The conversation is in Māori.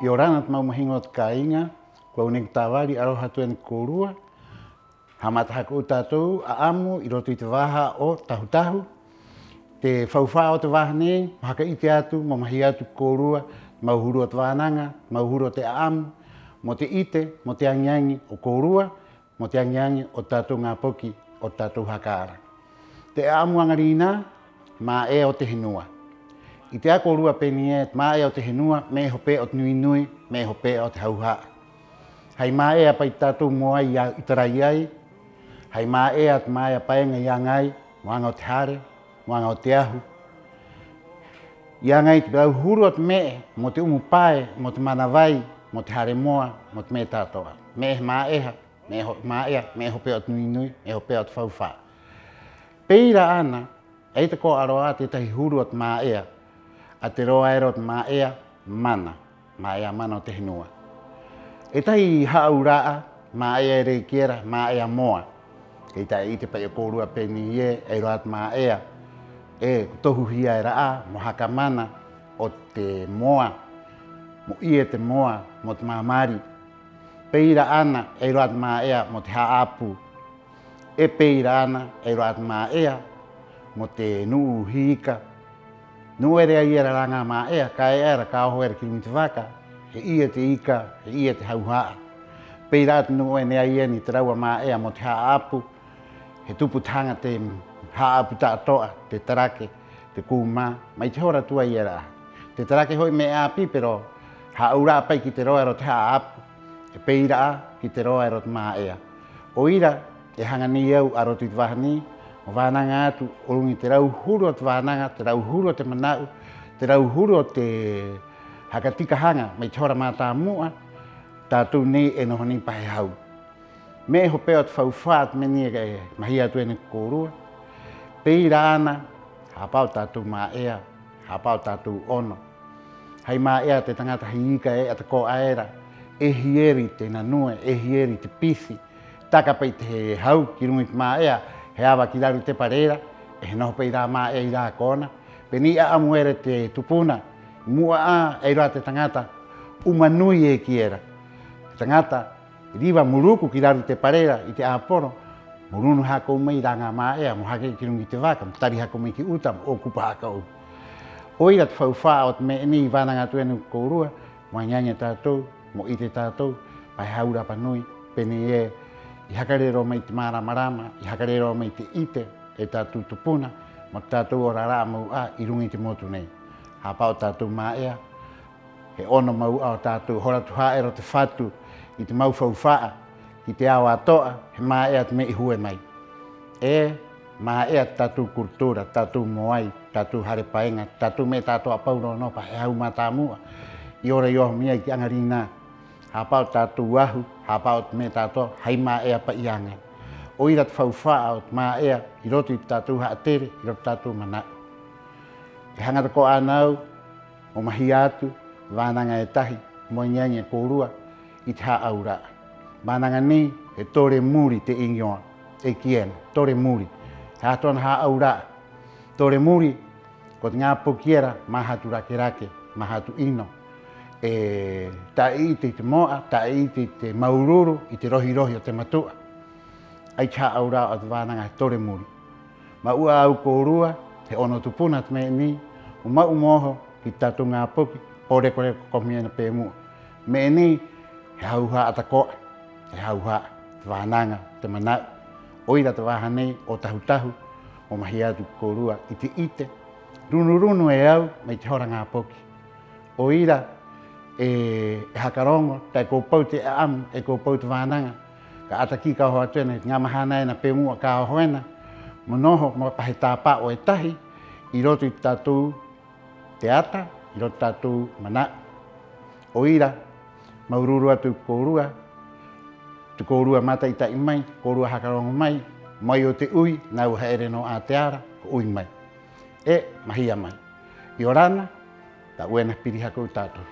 I orana te maumahinga o te kāinga, kua unek tāwari aroha tuen kōrua, hamatahaka o tātou a amu i roto i te waha o tahutahu. Te whauwha o te waha nei, haka ite atu, mamahi atu kōrua, mauhuru o te wānanga, mauhuru o te a amu, mo te ite, mo te angiangi o kōrua, mo te angiangi o tātou ngā poki o tātou hakaara. Te a amu angarina, mā e o te henua. I te a kōrua peni e, mā e o te henua, me hope o te nui nui, me hope o te hauhaa. Hei mā e a pai tātou moa i tarai ai, hei mā e a te mā e a paenga i angai, moanga o te hare, moanga o te ahu. I angai te rau huru o te me, mo te umu pae, mo te manawai, mo te hare moa, mo te me tātoa. Me mā eha, mā ea, me hope o te nui nui, me hope o te whauwha. Peira ana, ei te ko aroa te tahi huru o te mā ea, a te roa ero te mā ea mana o te henua. E tahi hauraa, mā ea rei kiera, mā ea moa. Kei tai i te pai o kōrua peni e roa te mā ea, e tohu hia e raa, mo haka mana o te moa, mo ie te moa, mo te mamari. Peira ana, e roa te mā ea, mo te haapu. E peira ana, e roa te mā ea, mo te nuu hika. Nuu ere ai era ranga mā ea, ka e era, ka oho era ki mi te waka, he ia te ika, he ia te hauhaa. Peira atu nuu e nea ia ni te raua mā ea mo te haapu, he tuputanga te haapu tātoa, te tarake, te kūmā, mai te hora tua i era. Te tarake hoi me a pipero, haura pai ki te roa ero te haapu, he peira a ki te roa ero te mā ea. O ira, e hanga ni au aro te wahani, o wānanga atu, o rungi te rau huru o te wānanga, te rau huru o te manau, te rau huru o te hakatikahanga, mai te hora mātā mua, tātou nei e noho ni pahe hau. Me ho peo te whauwhaat meni e mahi atu ene kōrua, peira ana, hapau tātou mā ea, hapau tātou ono. Hei mā ea te tangata hiika e ata ko aera, e hieri te nanue, e hieri te pisi, taka pai te hau ki rungi te mā ea, he awa ki raru te parera, e he noho pei rā mā e i rā kona. Peni a amu ere te tupuna, mua a e rā te tangata, umanui e ki era. Tangata, riwa muruku ki raru te parera i te āporo, murunu hako umei rā ngā mā ea, mo hake ki rungi te waka, tari hako umei ki utam, o kupa haka u. Oira te whauwha o te me ni i wānanga tu enu kōrua, mo angiangia tātou, mo ite tātou, pai haura panui, peni e, i hakarero mai te maramarama, i hakarero mai te ite, e tātou tupuna, mo tātou o rara mau a i rungi te motu nei. Hapau tātou mā ea, he ono mau a o tātou horatu haero te whatu, i te mau whauwhaa, i te awa atoa, he mā ea te me i hue mai. E, mā ea tātou kultura, tātou moai, tātou hare paenga, tātou me tātou apauro nopa, he hau mā tā mua, i ora i oho mia i ki angarina. Hapau tātou ahu, hapau te me tātou, hei mā ea pa i anga. O ira te whauwhaa o te mā ea, i roto i tātou haatere, i roto tātou manau. E hangata ko anau, o mahi atu, wānanga e tahi, moingiangi e kōrua, i te haa aura. Wānanga ni, e tore muri te ingioa, e kien, tore muri. He atona haa aura. Tore muri, ko te ngā pokiera, mahatu rake rake, mahatu ino. E ta ite te moa, ta ite te maururu, i te rohi rohi o te matua. Ai cha aura o te wānanga he tore muri. Ma ua au kōrua, he ono tupuna te me ni, o mau moho ki tātou ngā poki, o reko reko komiena pē mua. Me ni, he hauha atakoa, he hauha te wānanga, te manau. Oira te wāhanei o tahutahu, o mahi atu kōrua i te ite. Runu runu e au, mai te hora ngā poki. Oira, e hakarongo, tai kōpau te amu, e kōpau te wānanga. Ka ataki ka hoa tuena, ngā mahana e na pēmua ka hoena, monoho mo pahe tāpā o e tahi, i roto i tātou te ata, i roto tātou mana. O ira, maururu atu kōrua, te kōrua mata i tai mai, kōrua hakarongo mai, mai o te ui, nau haere no Aoteara, ko ui mai. E mahia mai. I orana, ta uena piri hakou tātou.